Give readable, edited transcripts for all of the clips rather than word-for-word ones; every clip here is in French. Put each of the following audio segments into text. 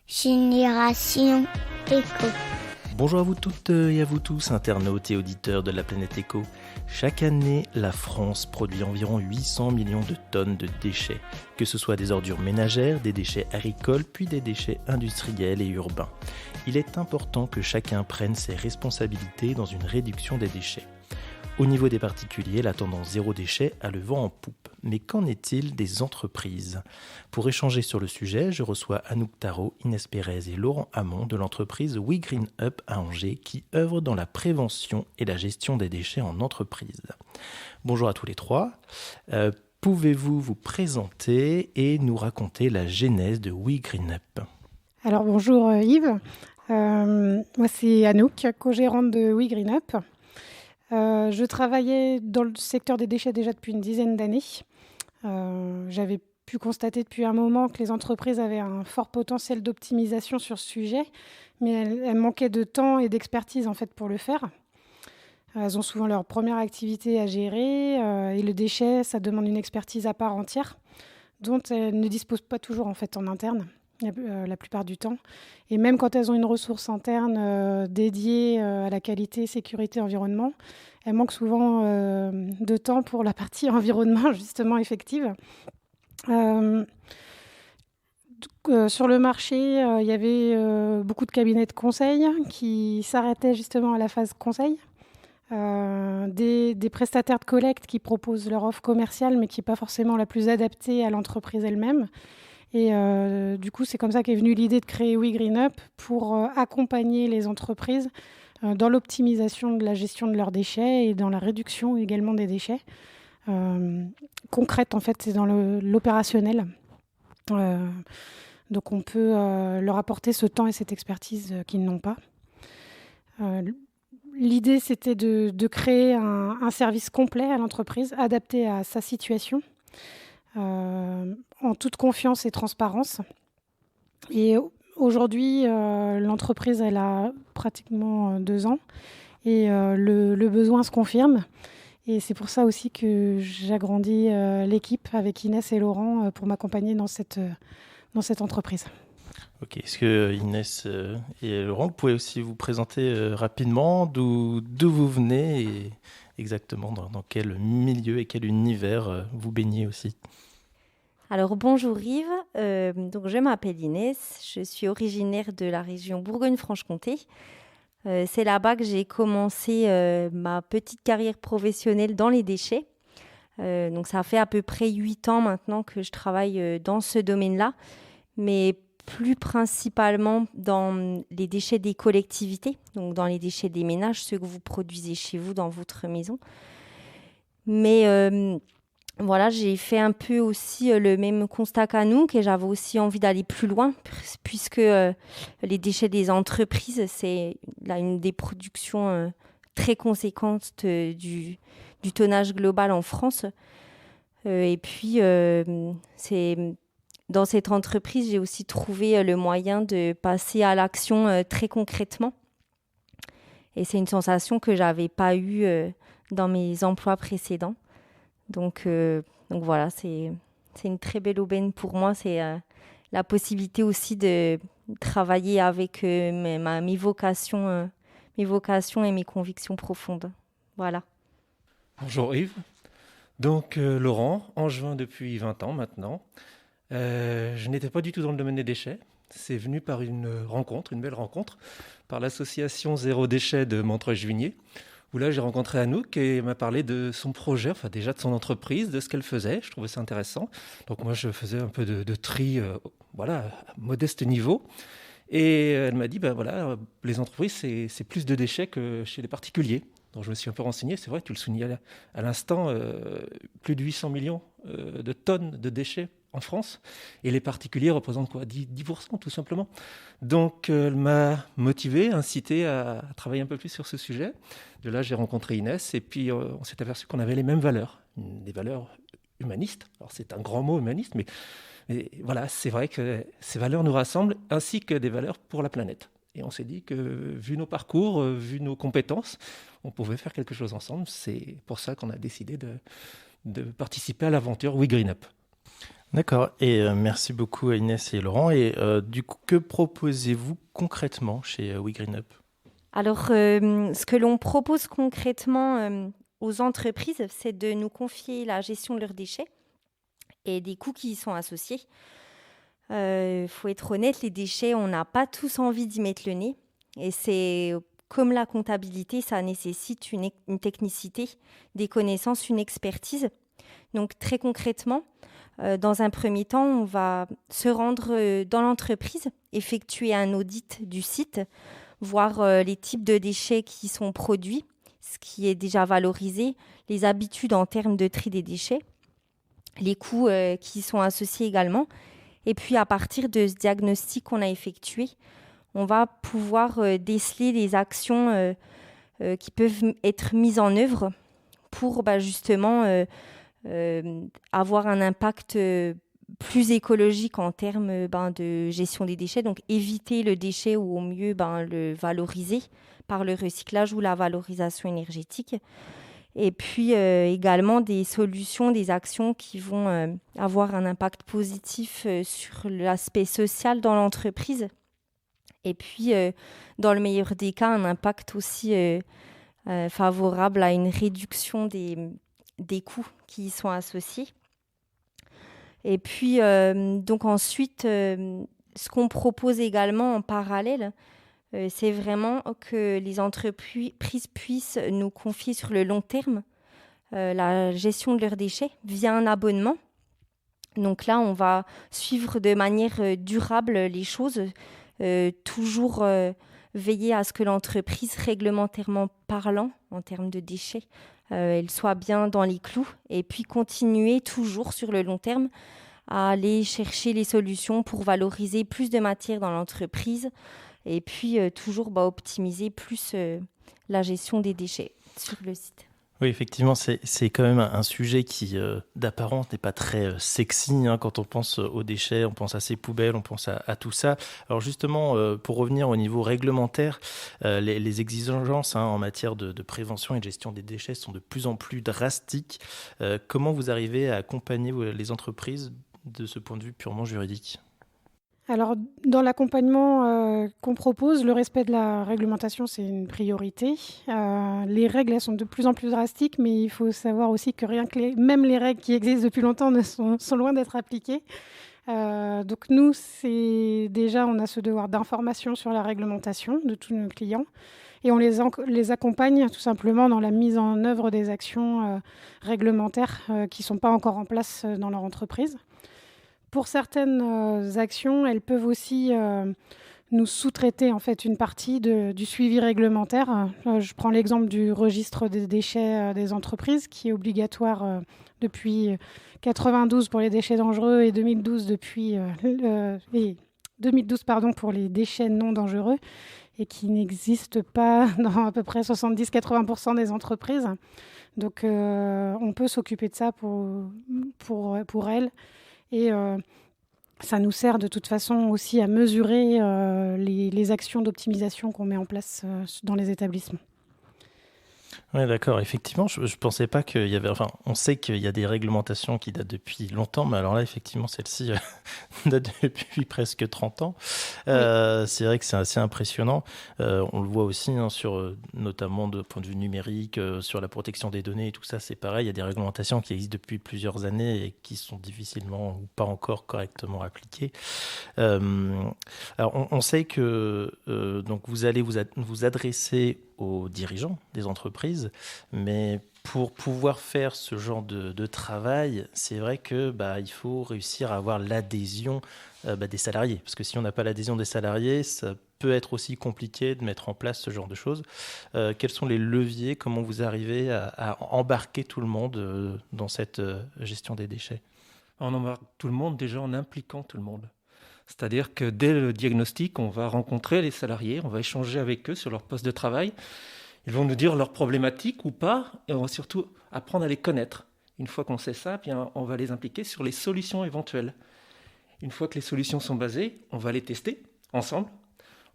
Génération Éco. Bonjour à vous toutes et à vous tous, internautes et auditeurs de la planète Éco. Chaque année, la France produit environ 800 millions de tonnes de déchets, que ce soit des ordures ménagères, des déchets agricoles, puis des déchets industriels et urbains. Il est important que chacun prenne ses responsabilités dans une réduction des déchets. Au niveau des particuliers, la tendance zéro déchet a le vent en poupe. Mais qu'en est-il des entreprises ? Pour échanger sur le sujet, je reçois Anouk Tarot, Inès Pérez et Laurent Hamon de l'entreprise We Green Up à Angers qui œuvre dans la prévention et la gestion des déchets en entreprise. Bonjour à tous les trois. Pouvez-vous vous présenter et nous raconter la genèse de We Green Up ? Alors bonjour Yves, moi c'est Anouk, co-gérante de We Green Up. Je travaillais dans le secteur des déchets déjà depuis une dizaine d'années. J'avais pu constater depuis un moment que les entreprises avaient un fort potentiel d'optimisation sur ce sujet, mais elles manquaient de temps et d'expertise en fait pour le faire. Elles ont souvent leur première activité à gérer et le déchet, ça demande une expertise à part entière dont elles ne disposent pas toujours en fait en interne. La plupart du temps. Et même quand elles ont une ressource interne dédiée à la qualité, sécurité, environnement, elles manquent souvent de temps pour la partie environnement, justement, effective. Sur le marché, il y avait beaucoup de cabinets de conseil qui s'arrêtaient justement à la phase conseil. Des prestataires de collecte qui proposent leur offre commerciale, mais qui n'est pas forcément la plus adaptée à l'entreprise elle-même. Et du coup, c'est comme ça qu'est venue l'idée de créer We Green Up pour accompagner les entreprises dans l'optimisation de la gestion de leurs déchets et dans la réduction également des déchets. Concrète, en fait, c'est dans l'opérationnel. Donc, on peut leur apporter ce temps et cette expertise qu'ils n'ont pas. L'idée, c'était de créer un service complet à l'entreprise, adapté à sa situation. En toute confiance et transparence. Et aujourd'hui, l'entreprise, elle a pratiquement 2 ans et le besoin se confirme. Et c'est pour ça aussi que j'agrandis l'équipe avec Inès et Laurent pour m'accompagner dans cette entreprise. Ok, est-ce que Inès et Laurent, vous pouvez aussi vous présenter rapidement d'où vous venez et exactement dans quel milieu et quel univers vous baignez aussi ? Alors bonjour Yves, donc je m'appelle Inès, je suis originaire de la région Bourgogne-Franche-Comté. C'est là-bas que j'ai commencé ma petite carrière professionnelle dans les déchets. Donc ça fait à peu près 8 ans maintenant que je travaille dans ce domaine-là, mais plus principalement dans les déchets des collectivités, donc dans les déchets des ménages, ceux que vous produisez chez vous dans votre maison. Mais voilà, j'ai fait un peu aussi le même constat qu'Anouk et j'avais aussi envie d'aller plus loin puisque les déchets des entreprises, c'est là une des productions très conséquentes du tonnage global en France. Et puis, dans cette entreprise, j'ai aussi trouvé le moyen de passer à l'action très concrètement. Et c'est une sensation que je n'avais pas eue dans mes emplois précédents. Donc voilà, c'est une très belle aubaine pour moi. C'est la possibilité aussi de travailler avec mes vocations et mes convictions profondes. Voilà. Bonjour Yves. Donc Laurent, angevin depuis 20 ans maintenant. Je n'étais pas du tout dans le domaine des déchets. C'est venu par une belle rencontre, par l'association Zéro Déchet de Montreuil-Juigné, où là j'ai rencontré Anouk et elle m'a parlé de son projet, enfin déjà de son entreprise, de ce qu'elle faisait. Je trouvais ça intéressant. Donc moi je faisais un peu de tri, à modeste niveau. Et elle m'a dit, les entreprises c'est plus de déchets que chez les particuliers. Donc je me suis un peu renseigné, c'est vrai, tu le soulignais à l'instant, plus de 800 millions de tonnes de déchets en France, et les particuliers représentent quoi, 10% tout simplement. Donc elle m'a motivé, incité à travailler un peu plus sur ce sujet. De là, j'ai rencontré Inès, et puis on s'est aperçu qu'on avait les mêmes valeurs, des valeurs humanistes. Alors c'est un grand mot, humaniste, mais voilà, c'est vrai que ces valeurs nous rassemblent, ainsi que des valeurs pour la planète. Et on s'est dit que, vu nos parcours, vu nos compétences, on pouvait faire quelque chose ensemble. C'est pour ça qu'on a décidé de participer à l'aventure We Green Up. D'accord, et merci beaucoup à Inès et Laurent. Et du coup, que proposez-vous concrètement chez We Green Up? Alors, ce que l'on propose concrètement aux entreprises, c'est de nous confier la gestion de leurs déchets et des coûts qui y sont associés. Faut être honnête, les déchets, on n'a pas tous envie d'y mettre le nez. Et c'est comme la comptabilité, ça nécessite une technicité, des connaissances, une expertise. Donc très concrètement, dans un premier temps, on va se rendre dans l'entreprise, effectuer un audit du site, voir les types de déchets qui sont produits, ce qui est déjà valorisé, les habitudes en termes de tri des déchets, les coûts qui sont associés également. Et puis, à partir de ce diagnostic qu'on a effectué, on va pouvoir déceler les actions qui peuvent être mises en œuvre pour justement avoir un impact plus écologique en termes de gestion des déchets. Donc, éviter le déchet ou au mieux le valoriser par le recyclage ou la valorisation énergétique. Et puis également des solutions, des actions qui vont avoir un impact positif sur l'aspect social dans l'entreprise. Et puis, dans le meilleur des cas, un impact aussi favorable à une réduction des coûts qui y sont associés. Et puis, donc ensuite, ce qu'on propose également en parallèle, c'est vraiment que les entreprises puissent nous confier sur le long terme la gestion de leurs déchets via un abonnement. Donc là, on va suivre de manière durable les choses, toujours veiller à ce que l'entreprise, réglementairement parlant, en termes de déchets, elle soit bien dans les clous et puis continuer toujours sur le long terme à aller chercher les solutions pour valoriser plus de matière dans l'entreprise et puis toujours optimiser plus la gestion des déchets sur le site. Oui, effectivement, c'est quand même un sujet qui, d'apparence, n'est pas très sexy. Quand on pense aux déchets, on pense à ces poubelles, on pense à tout ça. Alors justement, pour revenir au niveau réglementaire, les exigences en matière de prévention et de gestion des déchets sont de plus en plus drastiques. Comment vous arrivez à accompagner les entreprises de ce point de vue purement juridique ? Alors, dans l'accompagnement qu'on propose, le respect de la réglementation, c'est une priorité. Les règles, elles sont de plus en plus drastiques, mais il faut savoir aussi que même les règles qui existent depuis longtemps sont loin d'être appliquées. Donc nous, on a ce devoir d'information sur la réglementation de tous nos clients. Et on les accompagne tout simplement dans la mise en œuvre des actions réglementaires qui ne sont pas encore en place dans leur entreprise. Pour certaines actions, elles peuvent aussi nous sous-traiter en fait une partie du suivi réglementaire. Je prends l'exemple du registre des déchets des entreprises qui est obligatoire depuis 1992 pour les déchets dangereux et 2012 pour les déchets non dangereux et qui n'existe pas dans à peu près 70-80% des entreprises. Donc on peut s'occuper de ça pour elles. Et ça nous sert de toute façon aussi à mesurer les actions d'optimisation qu'on met en place dans les établissements. Oui, d'accord. Effectivement, je ne pensais pas qu'il y avait... Enfin, on sait qu'il y a des réglementations qui datent depuis longtemps, mais alors là, effectivement, celle-ci date depuis presque 30 ans. Oui. C'est vrai que c'est assez impressionnant. On le voit aussi notamment de point de vue numérique, sur la protection des données et tout ça, c'est pareil. Il y a des réglementations qui existent depuis plusieurs années et qui sont difficilement ou pas encore correctement appliquées. Alors, on sait que donc vous allez vous adresser aux dirigeants des entreprises, mais pour pouvoir faire ce genre de travail, c'est vrai que il faut réussir à avoir l'adhésion des salariés, parce que si on n'a pas l'adhésion des salariés, ça peut être aussi compliqué de mettre en place ce genre de choses. Quels sont les leviers? Comment vous arrivez à embarquer tout le monde dans cette gestion des déchets? On embarque tout le monde déjà en impliquant tout le monde. C'est-à-dire que dès le diagnostic, on va rencontrer les salariés, on va échanger avec eux sur leur poste de travail. Ils vont nous dire leurs problématiques ou pas, et on va surtout apprendre à les connaître. Une fois qu'on sait ça, bien, on va les impliquer sur les solutions éventuelles. Une fois que les solutions sont basées, on va les tester ensemble.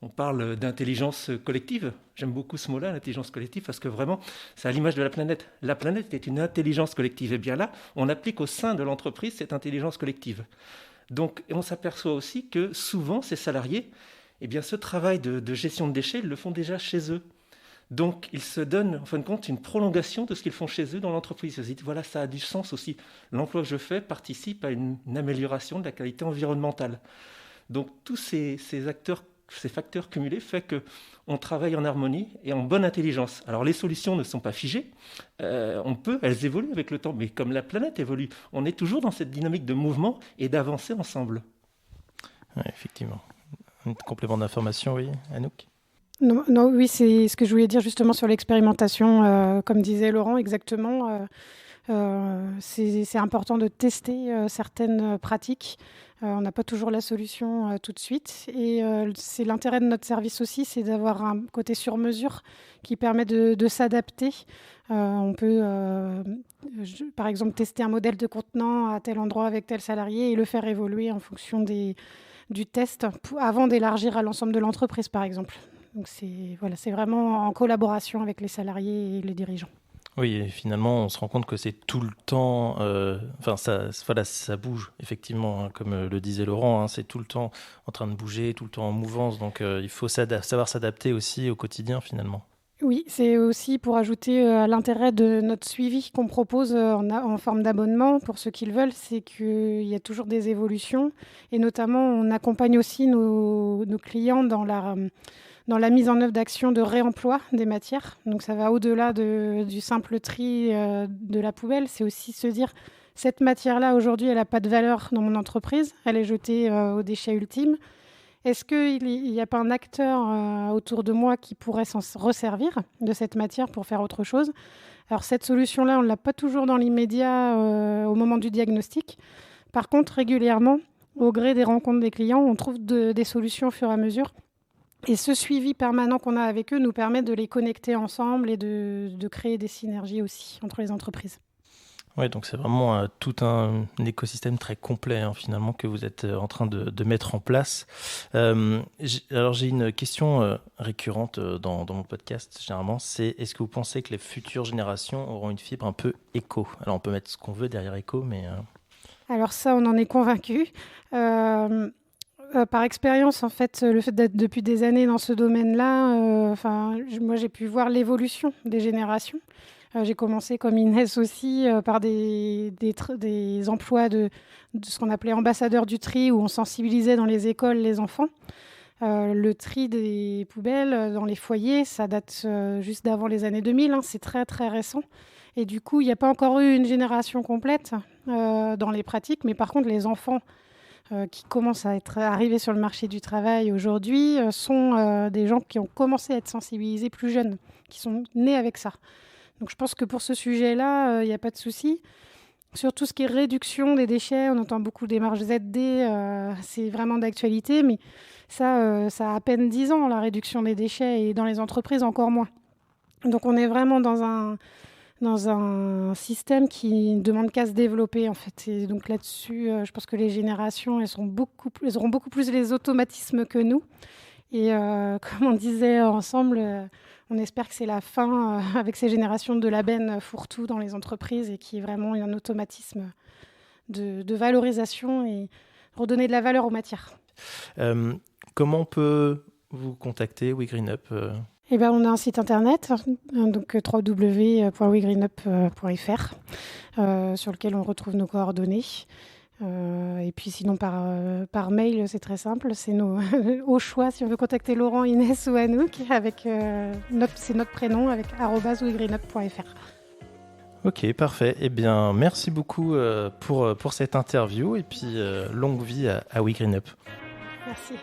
On parle d'intelligence collective. J'aime beaucoup ce mot-là, l'intelligence collective, parce que vraiment, c'est à l'image de la planète. La planète est une intelligence collective. Et bien là, on applique au sein de l'entreprise cette intelligence collective. Donc, on s'aperçoit aussi que souvent, ces salariés, eh bien, ce travail de gestion de déchets, ils le font déjà chez eux. Donc, ils se donnent, en fin de compte, une prolongation de ce qu'ils font chez eux dans l'entreprise. Ils se disent, voilà, ça a du sens aussi. L'emploi que je fais participe à une amélioration de la qualité environnementale. Donc, tous ces facteurs cumulés font qu'on travaille en harmonie et en bonne intelligence. Alors, les solutions ne sont pas figées. Elles évoluent avec le temps. Mais comme la planète évolue, on est toujours dans cette dynamique de mouvement et d'avancer ensemble. Ouais, effectivement. Un complément d'information, oui, Anouk ? Non, oui, c'est ce que je voulais dire justement sur l'expérimentation. Comme disait Laurent, exactement. C'est important de tester certaines pratiques. On n'a pas toujours la solution tout de suite. Et c'est l'intérêt de notre service aussi, c'est d'avoir un côté sur mesure qui permet de s'adapter. On peut, par exemple, tester un modèle de contenant à tel endroit avec tel salarié et le faire évoluer en fonction du test avant d'élargir à l'ensemble de l'entreprise, par exemple. Donc c'est vraiment en collaboration avec les salariés et les dirigeants. Oui, et finalement, on se rend compte que c'est tout le temps... ça bouge, effectivement, hein, comme le disait Laurent, hein, c'est tout le temps en train de bouger, tout le temps en mouvance. Donc, il faut savoir s'adapter aussi au quotidien, finalement. Oui, c'est aussi pour ajouter à l'intérêt de notre suivi qu'on propose en forme d'abonnement pour ceux qui le veulent, c'est qu'il y a toujours des évolutions. Et notamment, on accompagne aussi nos clients dans la mise en œuvre d'actions de réemploi des matières. Donc ça va au-delà du simple tri de la poubelle. C'est aussi se dire, cette matière-là, aujourd'hui, elle n'a pas de valeur dans mon entreprise. Elle est jetée aux déchets ultimes. Est-ce qu'il n'y a pas un acteur autour de moi qui pourrait s'en resservir de cette matière pour faire autre chose ? Alors cette solution-là, on ne l'a pas toujours dans l'immédiat au moment du diagnostic. Par contre, régulièrement, au gré des rencontres des clients, on trouve des solutions au fur et à mesure. Et ce suivi permanent qu'on a avec eux nous permet de les connecter ensemble et de créer des synergies aussi entre les entreprises. Oui, donc c'est vraiment tout un écosystème très complet, hein, finalement, que vous êtes en train de mettre en place. Alors j'ai une question récurrente dans mon podcast, généralement, c'est est-ce que vous pensez que les futures générations auront une fibre un peu éco ? Alors on peut mettre ce qu'on veut derrière éco, mais... Alors ça, on en est convaincus. Par expérience, en fait, le fait d'être depuis des années dans ce domaine-là, moi j'ai pu voir l'évolution des générations. J'ai commencé comme Inès aussi par des emplois de ce qu'on appelait ambassadeurs du tri, où on sensibilisait dans les écoles les enfants. Le tri des poubelles dans les foyers, ça date juste d'avant les années 2000, hein, c'est très très récent. Et du coup, il n'y a pas encore eu une génération complète dans les pratiques, mais par contre, les enfants qui commencent à être arrivés sur le marché du travail aujourd'hui sont des gens qui ont commencé à être sensibilisés plus jeunes, qui sont nés avec ça. Donc je pense que pour ce sujet-là, il n'y a pas de souci. Sur tout ce qui est réduction des déchets, on entend beaucoup démarches ZD, c'est vraiment d'actualité, mais ça a à peine 10 ans, la réduction des déchets, et dans les entreprises encore moins. Donc on est vraiment dans un système qui ne demande qu'à se développer, en fait. Et donc là-dessus, je pense que les générations, elles auront beaucoup plus les automatismes que nous. Et comme on disait ensemble, on espère que c'est la fin avec ces générations de la benne fourre-tout dans les entreprises et qu'il y ait vraiment un automatisme de valorisation et redonner de la valeur aux matières. Comment on peut vous contacter, WeGreenUp ? On a un site internet, donc www.wegreenup.fr, sur lequel on retrouve nos coordonnées. Et puis sinon par mail, c'est très simple, c'est au choix si on veut contacter Laurent, Inès ou Anouk, c'est notre prénom avec @wegreenup.fr. Ok, parfait. Eh bien, merci beaucoup pour cette interview et puis longue vie à WeGreenUp. Merci.